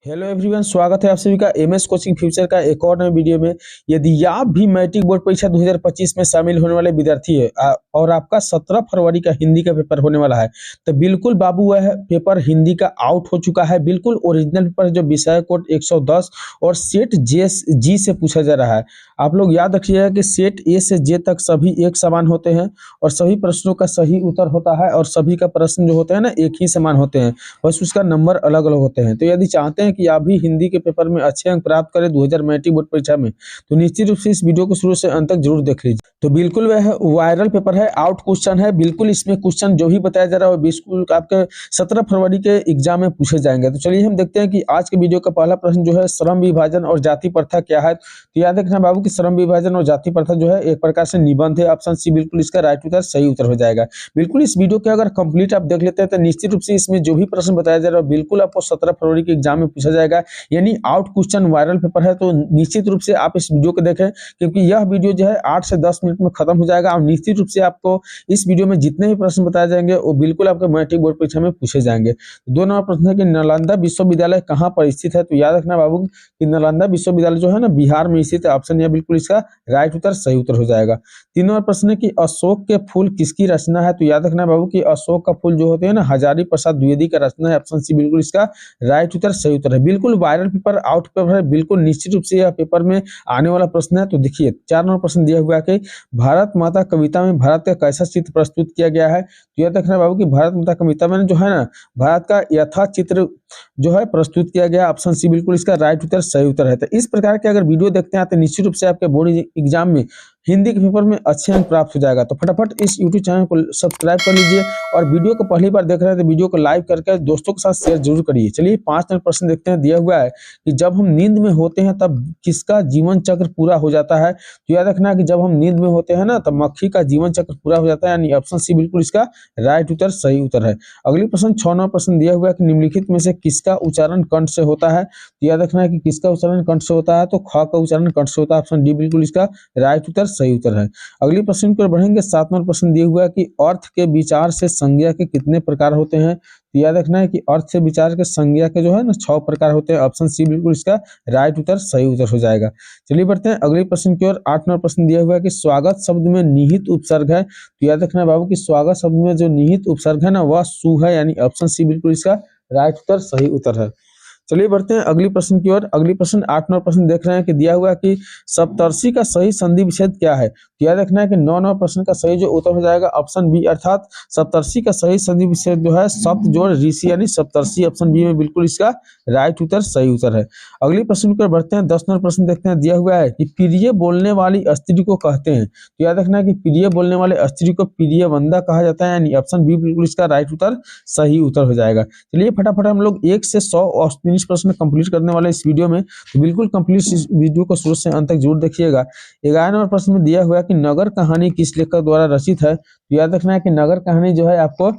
Hello everyone, स्वागत है आप सभी का एमएस कोचिंग फ्यूचर का एक और नए वीडियो में। यदि आप भी मैट्रिक बोर्ड परीक्षा 2025 में शामिल होने वाले विद्यार्थी है और आपका 17 फरवरी का हिंदी का पेपर होने वाला है, तो बिल्कुल बाबू वह पेपर हिंदी का आउट हो चुका है। बिल्कुल ओरिजिनल पेपर जो विषय कोड 110 और सेट जी से पूछा जा रहा है। आप लोग याद रखिएगा कि सेट ए से जे तक सभी एक समान होते हैं और सभी प्रश्नों का सही उत्तर होता है और सभी का प्रश्न जो होते हैं ना एक ही समान होते हैं, बस उसका नंबर अलग अलग होते हैं। तो यदि चाहते हैं कि आप भी हिंदी के पेपर में अच्छे अंक प्राप्त करें 2000 मैट्रिक बोर्ड परीक्षा में, तो निश्चित रूप से इस वीडियो को शुरू से अंत तक जरूर देख लीजिए। तो बिल्कुल वह वायरल पेपर है, आउट क्वेश्चन है। बिल्कुल इसमें क्वेश्चन जो भी बताया जा रहा है बिल्कुल आपके 17 फरवरी के एग्जाम में पूछे जाएंगे। तो चलिए हम देखते हैं कि आज के वीडियो का पहला प्रश्न जो है श्रम विभाजन और जाति प्रथा क्या है। तो याद रखना बाबू की श्रम विभाजन और जाति प्रथा जो है एक प्रकार से निबंध है। ऑप्शन सी बिल्कुल इसका राइट उत्तर सही उत्तर हो जाएगा। बिल्कुल इस वीडियो के अगर कंप्लीट आप देख लेते हैं तो निश्चित रूप से इसमें जो भी प्रश्न बताया जा रहा है बिल्कुल आपको 17 फरवरी के एग्जाम में पूछा जाएगा। यानी आउट क्वेश्चन वायरल पेपर है, तो निश्चित रूप से आप इस वीडियो को देखें, क्योंकि यह वीडियो जो है 8 से 10 मिनट में खत्म हो जाएगा और निश्चित रूप से आपको इस वीडियो में जितने भी प्रश्न बताए जाएंगे वो बिल्कुल आपके मैट्रिक बोर्ड परीक्षा में पूछे जाएंगे। दो नंबर प्रश्न है कि नालंदा विश्वविद्यालय कहाँ पर स्थित है। तो याद रखना बाबू कि नालंदा विश्वविद्यालय जो है ना बिहार में स्थित है। ऑप्शन ए बिल्कुल इसका राइट उत्तर सही उत्तर हो जाएगा। तीन नंबर प्रश्न है कि अशोक के फूल किसकी रचना है। तो याद रखना बाबू कि अशोक का फूल जो होते हैं ना हजारी प्रसाद द्विवेदी का रचना है। ऑप्शन सी बिल्कुल इसका राइट उत्तर सही उत्तर है। बिल्कुल वायरल पेपर आउट पेपर है, बिल्कुल निश्चित रूप से यह पेपर में आने वाला प्रश्न है। तो देखिए 4 नंबर प्रश्न दिया हुआ है कि भारत माता कविता में भारत का कैसा चित्र प्रस्तुत किया गया है। तो याद रखना बाबू कि भारत माता कविता में जो है ना भारत का यथा चित्र जो है प्रस्तुत किया गया। ऑप्शन सी बिल्कुल इसका राइट उत्तर सही उत्तर है। तो इस प्रकार के अगर वीडियो देखते हैं तो निश्चित रूप से आपके बोर्ड एग्जाम में हिंदी के पेपर में अच्छे अंक प्राप्त हो जाएगा। तो फटाफट इस यूट्यूब चैनल को सब्सक्राइब कर लीजिए और वीडियो को पहली बार देख रहे हैं तो वीडियो को लाइक करके दोस्तों के साथ शेयर जरूर करिए। चलिए 5 नंबर प्रश्न देखते हैं। दिया हुआ है कि जब हम नींद में होते हैं तब किसका जीवन चक्र पूरा हो जाता है। तो याद रखना कि जब हम नींद में होते हैं ना तब मक्खी का जीवन चक्र पूरा हो जाता है। यानी ऑप्शन सी बिल्कुल इसका राइट उत्तर सही उत्तर है। अगली प्रश्न 6 नंबर प्रश्न दिया हुआ है कि निम्नलिखित में से किसका उच्चारण कंठ से होता है। तो याद रखना है कि किसका उच्चारण कंठ से होता है। तो ख का उच्चारण कंठ से होता है। ऑप्शन डी बिल्कुल इसका राइट उत्तर सही उत्तर है। अगली प्रश्न पर बढ़ेंगे। 7 नंबर प्रश्न दिया हुआ है कि अर्थ के विचार से संज्ञा के कितने प्रकार होते हैं। तो याद रखना है कि अर्थ से विचार के संज्ञा के जो है ना 6 प्रकार होते हैं। ऑप्शन सी बिल्कुल इसका राइट उत्तर सही उत्तर हो जाएगा। चलिए बढ़ते हैं अगले प्रश्न की ओर। 8 नंबर प्रश्न दिया हुआ है कि स्वागत शब्द में निहित उपसर्ग है। तो याद रखना है बाबू कि स्वागत शब्द में जो निहित उपसर्ग है ना वह सु है। यानी ऑप्शन सी बिल्कुल इसका राइट उत्तर सही उत्तर है। चलिए बढ़ते हैं अगली प्रश्न की ओर। अगली प्रश्न 8 नंबर प्रश्न देख रहे हैं कि दिया हुआ है कि सप्तर्षि का सही संधि विच्छेद क्या है। तो याद रखना है कि 9 नंबर प्रश्न का सही जो उत्तर हो जाएगा ऑप्शन बी, अर्थात सप्तर्षि का सही संधि विच्छेद जो है सप्त जोड़ ऋषि यानी सप्तर्षि। ऑप्शन बी में बिल्कुल इसका राइट उत्तर सही उत्तर है। अगली प्रश्न पर बढ़ते हैं। 10 नंबर प्रश्न देखते हैं। दिया हुआ है कि प्रिय बोलने वाली स्त्री को कहते हैं। तो याद रखना है कि प्रिय बोलने वाले स्त्री को प्रिय वंदा कहा जाता है। यानी ऑप्शन बी बिल्कुल इसका राइट उत्तर सही उत्तर हो जाएगा। चलिए फटाफट हम लोग 1 से 100 प्रश्न कंप्लीट करने वाले इस वीडियो में, तो बिल्कुल कंप्लीट इस वीडियो को शुरू से अंत तक जरूर देखिएगा। 11 नंबर प्रश्न में दिया हुआ है कि नगर कहानी किस लेखक द्वारा रचित है। तो याद रखना है कि नगर कहानी जो है आपको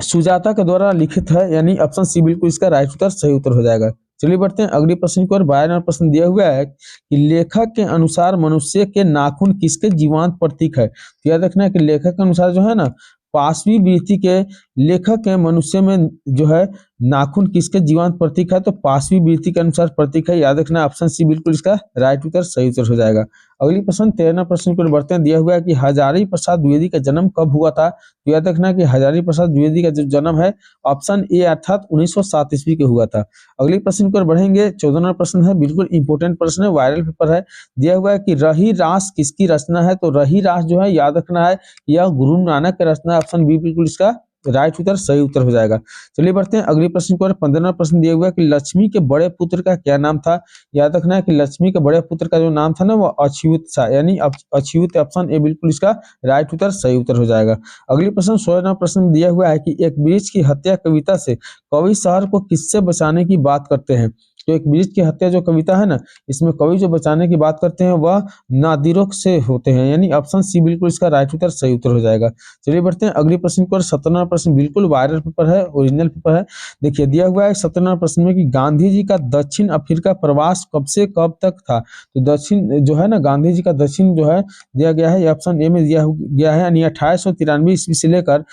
सुजाता के द्वारा लिखित है। यानी ऑप्शन सी बिल्कुल इसका राइट उत्तर सही उत्तर हो जाएगा। चलिए बढ़ते हैं अगली प्रश्न की ओर। 12 नंबर प्रश्न दिया हुआ है कि लेखक के अनुसार मनुष्य के नाखून किसके जीवांत प्रतीक है। तो याद रखना है कि लेखक के अनुसार जो है ना पांचवी वृत्ति के लेखक के मनुष्य में जो है नाखून किसके जीवांत प्रतीक है। तो पांचवी वृत्ति के अनुसार प्रतीक है। याद रखना ऑप्शन सी बिल्कुल इसका राइट उत्तर सही उत्तर हो जाएगा। अगली प्रश्न 13 प्रश्न पर बढ़ते हैं। दिया हुआ है कि हजारी प्रसाद द्विवेदी का जन्म कब हुआ था। तो याद रखना कि हजारी प्रसाद द्विवेदी का जो जन्म है ऑप्शन ए अर्थात 1907 ईस्वी के हुआ था। अगली प्रश्न पर बढ़ेंगे। 14 नंबर प्रश्न है, बिल्कुल इंपोर्टेंट प्रश्न है, वायरल पेपर है। दिया हुआ है कि रही रास किसकी रचना है। तो रही रास जो है याद रखना है यह गुरु नानक की रचना है। ऑप्शन बी बिल्कुल इसका राइट उत्तर सही उत्तर हो जाएगा। चलिए बढ़ते हैं अगले प्रश्न को। 15वां प्रश्न दिया हुआ है कि लक्ष्मी के बड़े पुत्र का क्या नाम था। याद रखना है कि लक्ष्मी के बड़े पुत्र का जो नाम था ना वो अच्युत था। यानी अच्युत। ऑप्शन ए बिल्कुल इसका राइट उत्तर सही उत्तर हो जाएगा। अगली प्रश्न 16वां प्रश्न दिया हुआ है कि एक वृक्ष की हत्या कविता से कवि शहर को किससे बचाने की बात करते हैं। तो एक वृक्ष की हत्या जो कविता है ना इसमें कवि जो बचाने की बात करते हैं वह नादिरों से होते हैं। यानी ऑप्शन सी बिल्कुल इसका राइट उत्तर सही उत्तर हो जाएगा। चलिए बढ़ते हैं अगली प्रश्न को। 17वां प्रश्न बिल्कुल वायरल पेपर है, ओरिजिनल पेपर है। देखिए दिया हुआ है 17वां प्रश्न में कि गांधी जी का दक्षिण अफ्रीका प्रवास कब से कब तक था। तो दक्षिण जो है ना गांधी जी का दक्षिण जो है दिया गया है ऑप्शन ए में दिया गया है। यानी 1893 ईस्वी से लेकर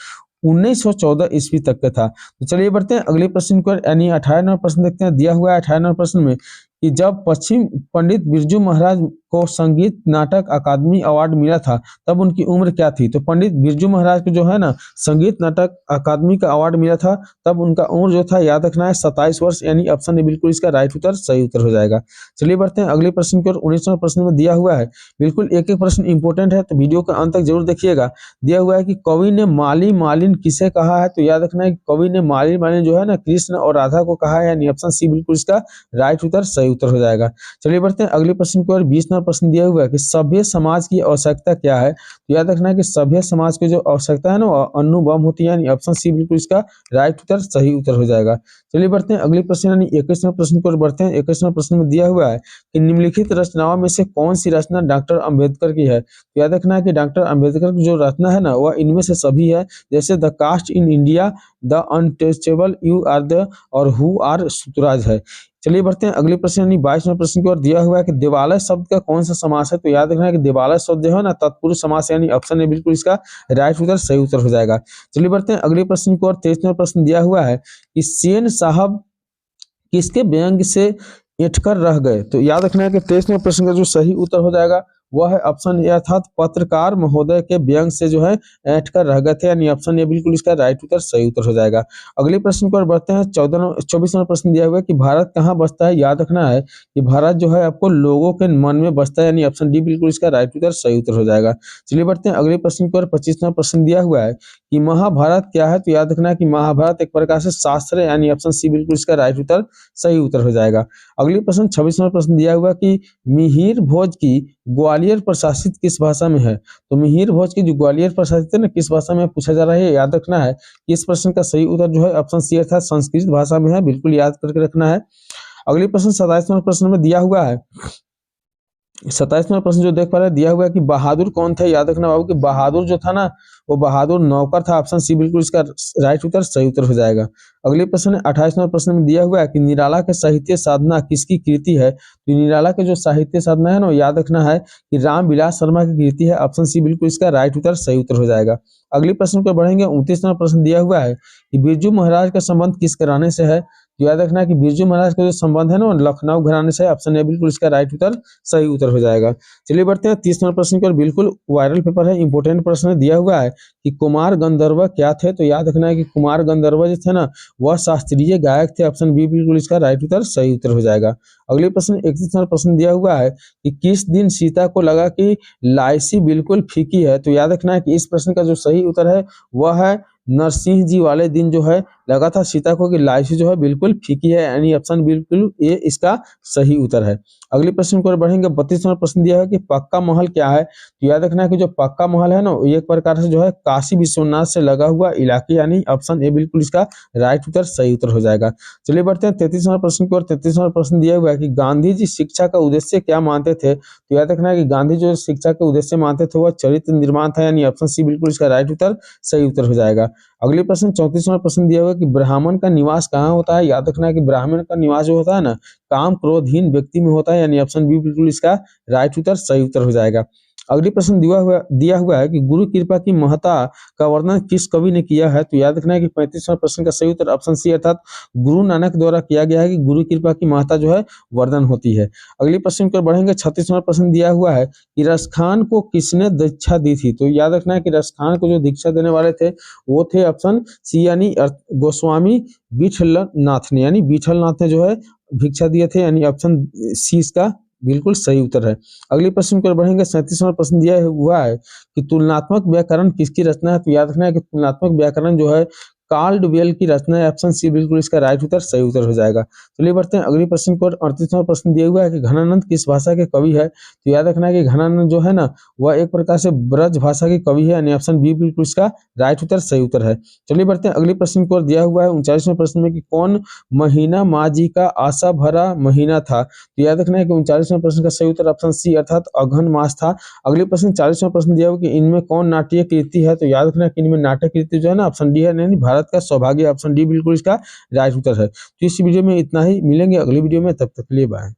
1914 ईस्वी तक का था। तो चलिए बढ़ते हैं अगले प्रश्न को, यानी 18 नंबर प्रश्न देखते हैं। दिया हुआ है 18 नंबर प्रश्न में कि जब पश्चिम पंडित बिरजू महाराज को संगीत नाटक अकादमी अवार्ड मिला था तब उनकी उम्र क्या थी। तो पंडित बिरजू महाराज को जो है ना संगीत नाटक अकादमी का अवार्ड मिला था तब उनका उम्र जो था याद रखना है 27 वर्ष, यानी ऑप्शन ए बिल्कुल इसका राइट उत्तर सही उत्तर हो जाएगा। चलिए बढ़ते हैं अगले प्रश्न की ओर। 19 नंबर प्रश्न में दिया हुआ है, बिल्कुल एक एक प्रश्न इंपॉर्टेंट है तो वीडियो के अंत तक जरूर देखिएगा। दिया हुआ है कि कवि ने माली मालिन किसे कहा है। तो याद रखना है कि कवि ने माली मालिन जो है ना कृष्ण और राधा को कहा है, यानी ऑप्शन सी बिल्कुल इसका राइट उत्तर सही उत्तर हो जाएगा। चलिए बढ़ते हैं अगले प्रश्न की ओर। 20 नंबर प्रश्न दिया हुआ है कि सभ्य समाज की आवश्यकता क्या है। तो याद रखना है कि सभ्य समाज की जो आवश्यकता है ना अनुभव होती है, यानी ऑप्शन सी बिल्कुल इसका राइट उत्तर सही उत्तर हो जाएगा। चलिए बढ़ते हैं अगले प्रश्न यानी 21 नंबर प्रश्न की ओर बढ़ते हैं। 21 नंबर प्रश्न में दिया हुआ है कि निम्नलिखित रचनाओं में से कौन सी रचना डॉक्टर अंबेडकर की है। तो याद रखना है कि डॉक्टर अंबेडकर की जो रचना है ना वह इनमें से सभी है, जैसे the caste in India, the untouchable, you are the और हु आर सुतराज है। चलिए बढ़ते हैं अगले प्रश्न यानी 22 नंबर प्रश्न की ओर। दिया हुआ है कि दिवालय शब्द का कौन सा समास है। तो याद रखना है कि दिवालय शब्द जो है ना तत्पुरुष समास, यानी ऑप्शन ए बिल्कुल इसका राइट उत्तर सही उत्तर हो जाएगा। चलिए बढ़ते हैं अगले प्रश्न की ओर। 23 नंबर प्रश्न दिया हुआ है कि सेन साहब किसके व्यंग से ऐंठकर रह गए। तो याद रखना है कि 23 नंबर प्रश्न का जो सही उत्तर हो जाएगा वह है ऑप्शन ए, अर्थात पत्रकार महोदय के व्यंग से जो है ऐंठकर रह गए थे, यानी ऑप्शन ए बिल्कुल इसका राइट उत्तर सही उत्तर हो जाएगा। अगले प्रश्न पर बढ़ते हैं। 24 नंबर प्रश्न दिया हुआ है कि भारत कहाँ बसता है। याद रखना है कि भारत जो है आपको लोगों के मन में बसता है, यानी ऑप्शन डी बिल्कुल इसका राइट उत्तर सही उत्तर हो जाएगा। चलिए बढ़ते हैं अगले प्रश्न पर। 25 नंबर प्रश्न दिया हुआ है कि महाभारत क्या है। तो याद रखना है कि महाभारत एक प्रकार से शास्त्र है, यानी ऑप्शन सी बिल्कुल इसका राइट उत्तर सही उत्तर हो जाएगा। अगले प्रश्न 26 नंबर प्रश्न दिया हुआ कि मिहिर भोज की ग्वालियर प्रशासित किस भाषा में है। तो मिहिर भोज की जो ग्वालियर प्रशासित है ना किस भाषा में पूछा जा रहा है, याद रखना है कि इस प्रश्न का सही उत्तर जो है ऑप्शन सी अर्थात संस्कृत भाषा में है, बिल्कुल याद करके रखना है। अगले प्रश्न 27 नंबर प्रश्न में दिया हुआ है 27 नंबर प्रश्न जो देख पा रहे हैं दिया हुआ है कि बहादुर कौन थे। याद रखना बाबू कि बहादुर जो था ना वो बहादुर नौकर था, ऑप्शन सी बिल्कुल इसका राइट उत्तर सही उत्तर हो जाएगा। अगले प्रश्न 28 नंबर प्रश्न में दिया हुआ है कि निराला के साहित्य साधना किसकी कृति है। तो निराला के जो साहित्य साधना है ना याद रखना है कि रामविलास शर्मा की कृति है, ऑप्शन सी बिल्कुल इसका राइट उत्तर सही उत्तर हो जाएगा। अगले प्रश्न पर बढ़ेंगे। 29 नंबर प्रश्न दिया हुआ है कि बिरजू महाराज का संबंध किस घराने से है। तो याद रखना है कि बिरजू महाराज का जो संबंध है ना लखनऊ घराने से, ऑप्शन ए बिल्कुल इसका राइट उत्तर सही उत्तर हो जाएगा। चलिए बढ़ते हैं 30 नंबर प्रश्न पर। बिल्कुल वायरल पेपर है, इंपोर्टेंट प्रश्न दिया हुआ है कि कुमार गंधर्व क्या थे। तो याद रखना है कि कुमार गंधर्व जो थे ना वह शास्त्रीय गायक थे, ऑप्शन बी बिल्कुल इसका राइट उत्तर सही उत्तर हो जाएगा। अगले प्रश्न 31 नंबर प्रश्न दिया हुआ है कि किस दिन सीता को लगा कि लाइसी बिल्कुल फीकी है। तो याद रखना है कि इस प्रश्न का जो सही उत्तर है वह है नरसिंह जी वाले दिन जो है लगा था सीता को कि लाइसी जो है बिल्कुल फीकी है, यानी ऑप्शन बिल्कुल ए इसका सही उत्तर है। अगले प्रश्न को बढ़ेंगे। 32 नंबर प्रश्न दिया है कि पक्का महल क्या है। तो याद रखना है कि जो पक्का महल है ना एक प्रकार से जो है काशी विश्वनाथ से लगा हुआ इलाके, यानी ऑप्शन ए बिल्कुल इसका राइट उत्तर सही उत्तर हो जाएगा। चलिए बढ़ते हैं 33 नंबर प्रश्न की ओर। 33 नंबर प्रश्न दिया हुआ है कि गांधी जी शिक्षा का उद्देश्य क्या मानते थे। तो याद रखना है कि गांधी जो शिक्षा का उद्देश्य मानते थे वह चरित्र निर्माण था, यानी ऑप्शन सी बिल्कुल इसका राइट उत्तर सही उत्तर हो जाएगा। अगले प्रश्न 34 नंबर प्रश्न दिया हुआ है कि ब्राह्मण का निवास कहाँ होता है। याद रखना है कि ब्राह्मण का निवास जो होता है ना काम क्रोधहीन व्यक्ति में होता है, यानी ऑप्शन बी बिल्कुल इसका राइट उत्तर सही उत्तर हो जाएगा। अगली प्रश्न दिया हुआ है कि गुरु कृपा की महत्ता का वर्णन किस कवि ने किया है। तो याद रखना है कि 35वां प्रश्न का सही उत्तर ऑप्शन सी अर्थात गुरु नानक द्वारा किया गया है कि गुरु कृपा की महत्ता जो है वर्णन होती है। अगली प्रश्न पर बढ़ेंगे। 36वां प्रश्न दिया हुआ है कि रसखान को किसने दीक्षा दी थी। तो याद रखना है कि रसखान को जो दीक्षा देने वाले थे वो थे ऑप्शन सी यानी गोस्वामी विठलनाथ ने, यानी विठलनाथ ने जो है भिक्षा दिए थे, यानी ऑप्शन सी इसका बिल्कुल सही उत्तर है। अगले प्रश्न पर बढ़ेंगे। 37वां प्रश्न दिया हुआ है कि तुलनात्मक व्याकरण किसकी रचना है। तो याद रखना है कि तुलनात्मक व्याकरण जो है कार्लवेल की रचना है, ऑप्शन सी बिल्कुल इसका राइट उत्तर सही उत्तर हो जाएगा। चलिए बढ़ते हैं अगले प्रश्न पर। 38वां प्रश्न दिया हुआ है कि घनानंद किस भाषा के कवि है। तो याद रखना है कि घनानंद जो है ना वह एक प्रकार से ब्रज भाषा के कवि है, यानी ऑप्शन बी बिल्कुल इसका राइट उत्तर सही उत्तर है। चलिए बढ़ते हैं अगले प्रश्न को दिया हुआ है 39वें प्रश्न में कि कौन महीना माँ जी का आशा भरा महीना था। तो याद रखना है कि 39वें प्रश्न का सही उत्तर ऑप्शन सी अर्थात अघन मास था। अगले प्रश्न 40वां प्रश्न दिया हुआ कि इनमें कौन नाट्य कृति है। तो याद रखना है कि इनमें नाट्य कृति जो है ना ऑप्शन डी है, यानी भारत का सौभाग्य, ऑप्शन डी बिल्कुल इसका राइट उत्तर है। तो इस वीडियो में इतना ही, मिलेंगे अगली वीडियो में, तब तक के लिए बाय।